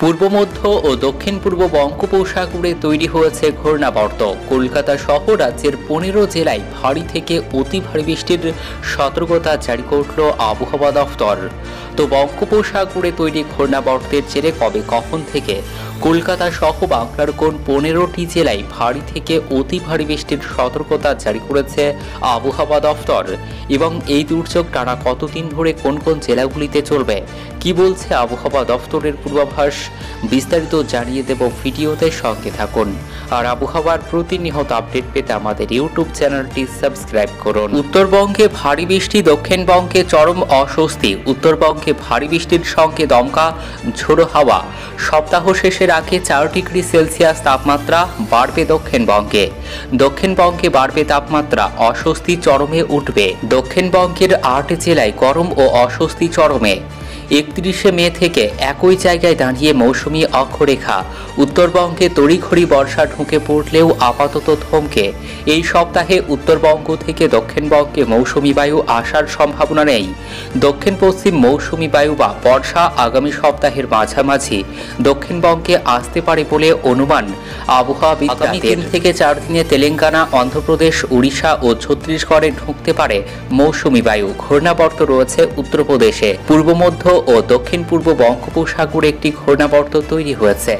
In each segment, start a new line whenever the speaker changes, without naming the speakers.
পূর্ব মধ্য ও দক্ষিণ পূর্ব বঙ্গোপসাগরে তৈরি হয়েছে ঘূর্ণাবর্ত। কলকাতা সহ রাজ্যের 15 জেলায় ভারী থেকে অতি ভারী বৃষ্টির সতর্কতা জারি করল আবহাওয়া দফতর। তো বঙ্গোপসাগরে তৈরি ঘূর্ণাবর্তের জেরে কবে কখন থেকে কলকাতা সহ বাংলার কোন 15টি জেলায় ভারী থেকে অতি ভারী বৃষ্টির সতর্কতা জারি করেছে আবহাওয়া দফতর এবং এই দুর্যোগ টানা কতদিন ধরে কোন কোন জেলাগুলিতে চলবে, কি বলছে আবহাওয়া দফতরের পূর্বাভাস, বিস্তারিত জানিয়ে দেব ভিডিওতে। সঙ্গে থাকুন আর আবহাওয়ার প্রতিনিয়ত আপডেট পেতে আমাদের ইউটিউব চ্যানেলটি সাবস্ক্রাইব করুন। উত্তরবঙ্গে ভারী বৃষ্টি, দক্ষিণবঙ্গে চরম অস্বস্তি। উত্তরবঙ্গে ভারী বৃষ্টির সঙ্গে দমকা ঝোড়ো হাওয়া। সপ্তাহ শেষের আগে 4 ডিগ্রি সেলসিয়াস তাপমাত্রা বাড়বে দক্ষিণবঙ্গে। দক্ষিণবঙ্গে বাড়বে তাপমাত্রা, অস্বস্তি চরমে উঠবে। দক্ষিণবঙ্গের 8 জেলায় গরম ও অস্বস্তি চরমে। 31 মে থেকে একই জায়গায় দাঁড়িয়ে মৌসুমি অক্ষরেখা। উত্তরবঙ্গে তড়িঘড়ি বর্ষা ঢুকে পড়লেও আপাতত থমকে। এই সপ্তাহে উত্তরবঙ্গ থেকে দক্ষিণবঙ্গে মৌসুমি বায়ু আসার সম্ভাবনা নেই। দক্ষিণ পশ্চিম মৌসুমি বায়ু বা বর্ষা আগামী সপ্তাহের মাঝামাঝি দক্ষিণবঙ্গে আসতে পারে বলে অনুমান আবহাওয়াবিদদের। আগামী 3 থেকে 4 দিনে তেলেঙ্গানা, অন্ধ্রপ্রদেশ, উড়িষ্যা ও ছত্তিশগড়ে ঢুকতে পারে মৌসুমি বায়ু। ঘূর্ণাবর্ত রয়েছে উত্তরপ্রদেশে। পূর্ব মধ্য ও দক্ষিণ পূর্ব বঙ্গোপসাগরে একটি ঘূর্ণাবর্ত তৈরি হয়েছে।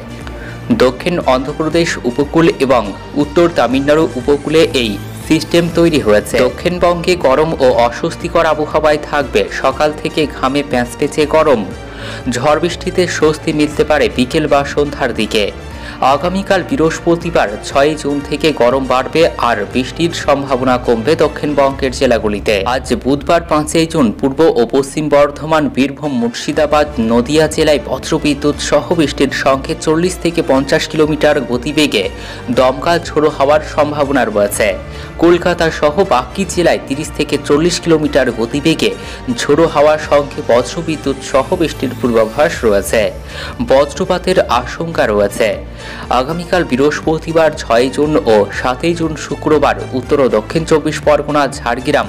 দক্ষিণ অন্ধ্রপ্রদেশ উপকূল এবং উত্তর তামিলনাড়ু উপকূলে এই সিস্টেম তৈরি হয়েছে। দক্ষিণবঙ্গে গরম ও অস্বস্তিকর আবহাওয়ায় থাকবে। সকাল থেকে ঘামে প্যাঁচপেঁচে গরম। ঝড় বৃষ্টিতে স্বস্তি মিলতে পারে বিকেল বা সন্ধ্যার দিকে। আগামীকাল বৃহস্পতিবার 6 জুন থেকে গরম বাড়বে আর বৃষ্টির সম্ভাবনা কমবে দক্ষিণবঙ্গের জেলাগুলিতে। আজ বুধবার 5 জুন পূর্ব ও পশ্চিম বর্ধমান, বীরভূম, মুর্শিদাবাদ, নদিয়া জেলায় বজ্রবিদ্যুৎ সহ বৃষ্টির সঙ্গে 40 থেকে 50 কিলোমিটার গতিবেগে দমকা ঝোড়ো হাওয়ার সম্ভাবনা রয়েছে। কলকাতা সহ বাকি জেলায় 30 থেকে 40 কিলোমিটার গতিবেগে ঝোড়ো হাওয়ার সঙ্গে বজ্রবিদ্যুৎ সহ বৃষ্টির পূর্বাভাস রয়েছে। বজ্রপাতের আশঙ্কা রয়েছে। আগামীকাল বৃহস্পতিবার 6 জুন ও 7 জুন শুক্রবার উত্তর ও দক্ষিণ 24 পরগনা, ঝাড়গ্রাম,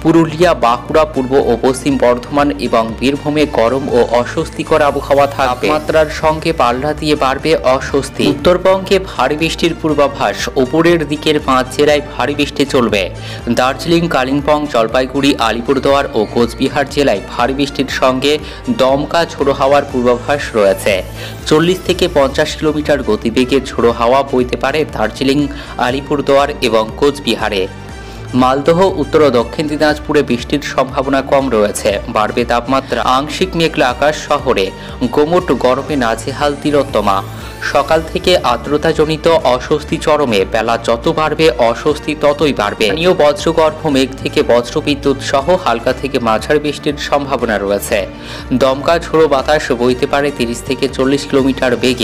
পুরুলিয়া, বাঁকুড়া, পূর্ব ও পশ্চিম বর্ধমান এবং বীরভূমে গরম ও অস্বস্তিকর আবহাওয়া থাকবে। তাপমাত্রার সঙ্গে পাল্লা দিয়ে বাড়বে অস্বস্তি। উত্তরবঙ্গে ভারী বৃষ্টির পূর্বাভাস। উপরের দিকের 5 জেলায় ভারী বৃষ্টি চলবে। দার্জিলিং, কালিম্পং, জলপাইগুড়ি, আলিপুরদুয়ার ও কোচবিহার জেলায় ভারী বৃষ্টির সঙ্গে দমকা ঝোড়ো হাওয়ার পূর্বাভাস রয়েছে। 40 থেকে 50 কিলোমিটার গতিবেগে ঝোড়ো হাওয়া বইতে পারে দার্জিলিং, আলিপুরদুয়ার এবং কোচবিহারে। মালদহ, উত্তর ও দক্ষিণ দিনাজপুরে বৃষ্টির সম্ভাবনা কম রয়েছে। বাড়বে তাপমাত্রা। আংশিক মেঘলা আকাশ। শহরে গোমট গরমে নাজেহাল তিলোত্তমা। সকাল থেকে আর্দ্রতাজনিত অস্বস্তি চরমে। বেলা যত বাড়বে অস্বস্তি ততই বাড়বে। স্থানীয় বজ্রগর্ভ মেঘ থেকে বজ্রবিদ্যুৎ সহ হালকা থেকে মাঝারি বৃষ্টির সম্ভাবনা রয়েছে। দমকা ঝোড়ো বাতাস বইতে পারে 30 থেকে 40 কিলোমিটার বেগে।